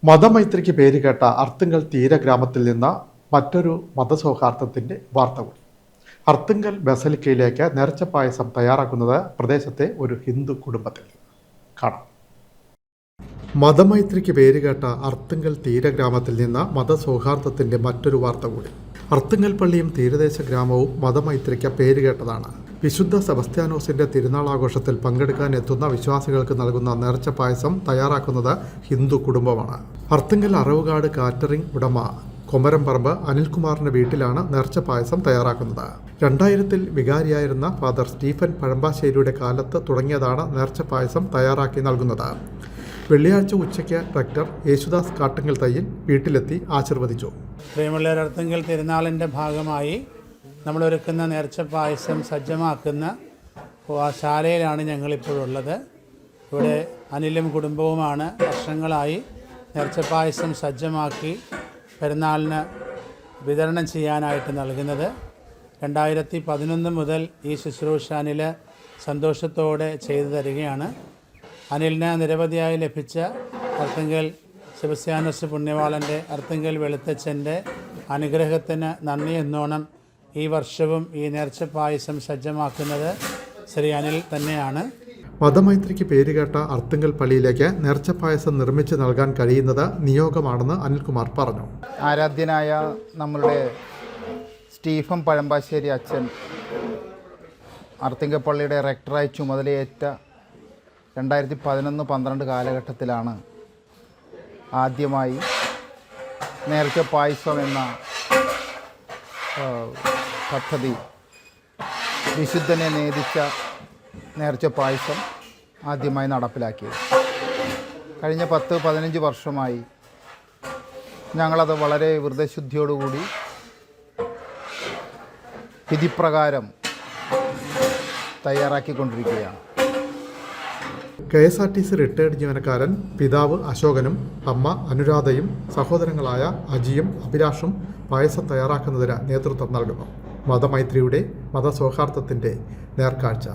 മതമൈത്രിക്ക് പേരുകേട്ട അർത്തുങ്കൽ തീരഗ്രാമത്തിൽ നിന്ന് മറ്റൊരു മതസൗഹാർദ്ദത്തിൻ്റെ വാർത്ത കൂടി. അർത്തുങ്കൽ ബസലിക്കയിലേക്ക് നേർച്ചപ്പായസം തയ്യാറാക്കുന്നത് പ്രദേശത്തെ ഒരു ഹിന്ദു കുടുംബത്തിൽ കാണാം. മതമൈത്രിക്ക് പേരുകേട്ട അർത്തുങ്കൽ തീരഗ്രാമത്തിൽ നിന്ന് മതസൗഹാർദ്ദത്തിൻ്റെ മറ്റൊരു വാർത്ത കൂടി. അർത്തുങ്കൽ പള്ളിയും തീരദേശ ഗ്രാമവും മതമൈത്രിക്ക് പേരുകേട്ടതാണ്. വിശുദ്ധ സെബസ്ത്യാനോസിന്റെ തിരുനാൾ ആഘോഷത്തിൽ പങ്കെടുക്കാൻ എത്തുന്ന വിശ്വാസികൾക്ക് നൽകുന്ന നേർച്ച പായസം തയ്യാറാക്കുന്നത് ഹിന്ദു കുടുംബമാണ്. അർത്തുങ്കൽ അറവുകാട് കാറ്ററിംഗ് ഉടമ കൊമരംപറമ്പ് അനിൽകുമാറിന്റെ വീട്ടിലാണ് നേർച്ച പായസം തയ്യാറാക്കുന്നത്. 2000-ൽ വികാരിയായിരുന്ന ഫാദർ സ്റ്റീഫൻ പഴമ്പാശ്ശേരിയുടെ കാലത്ത് തുടങ്ങിയതാണ് നേർച്ച പായസം തയ്യാറാക്കി നൽകുന്നത്. വെള്ളിയാഴ്ച ഉച്ചയ്ക്ക് റെക്ടർ യേശുദാസ് കാട്ടുങ്കൽ തയ്യിൽ വീട്ടിലെത്തി ആശീർവദിച്ചു. പ്രിയമുള്ളവർ, അർത്തുങ്കൽ തിരുനാളിൻ്റെ ഭാഗമായി നമ്മളൊരുക്കുന്ന നേർച്ച പായസം സജ്ജമാക്കുന്ന ശാലയിലാണ് ഞങ്ങളിപ്പോഴുള്ളത്. ഇവിടെ അനിലും കുടുംബവുമാണ് വർഷങ്ങളായി നേർച്ച പായസം സജ്ജമാക്കി പെരുന്നാളിന് വിതരണം ചെയ്യാനായിട്ട് നൽകുന്നത്. 2011 മുതൽ ഈ ശുശ്രൂഷ അനിൽ സന്തോഷത്തോടെ ചെയ്തു തരികയാണ്. അനിലിന് നിരവധിയായി ലഭിച്ച അർത്തുങ്കൽ സെബസ്ത്യാനോസ് പുണ്യവാളൻ്റെ, അർത്തുങ്കൽ വെളുത്തച്ഛൻ്റെ അനുഗ്രഹത്തിന് നന്ദി എന്നോണം ഈ വർഷവും ഈ നേർച്ച പായസം സജ്ജമാക്കുന്നത് ശ്രീ അനിൽ തന്നെയാണ്. മതമൈത്രിക്ക് പേരുകേട്ട അർത്തുങ്കൽ പള്ളിയിലേക്ക് നേർച്ച പായസം നിർമ്മിച്ച് നൽകാൻ കഴിയുന്നത് നിയോഗമാണെന്ന് അനിൽകുമാർ പറഞ്ഞു. ആരാധ്യനായ നമ്മളുടെ സ്റ്റീഫൻ പഴമ്പാശ്ശേരി അച്ഛൻ അർത്തുങ്കൽ പള്ളിയുടെ റെക്ടറായി ചുമതലയേറ്റ 2011-12 കാലഘട്ടത്തിലാണ് ആദ്യമായി നേർച്ച പായസം എന്ന പദ്ധതി, വിശുദ്ധനെ നേദിച്ച നേർച്ച പായസം ആദ്യമായി നടപ്പിലാക്കിയത്. കഴിഞ്ഞ 10-15 വർഷമായി ഞങ്ങളത് വളരെ വ്രതശുദ്ധിയോടുകൂടി വിധിപ്രകാരം തയ്യാറാക്കിക്കൊണ്ടിരിക്കുകയാണ്. KSRTC റിട്ടയർഡ് ജീവനക്കാരൻ പിതാവ് അശോകനും അമ്മ അനുരാധയും സഹോദരങ്ങളായ അജിയും അഭിലാഷും പായസം തയ്യാറാക്കുന്നതിന് നേതൃത്വം നൽകുന്നു. മതമൈത്രിയുടെ മതസൗഹാർദ്ദത്തിൻ്റെ നേർക്കാഴ്ച.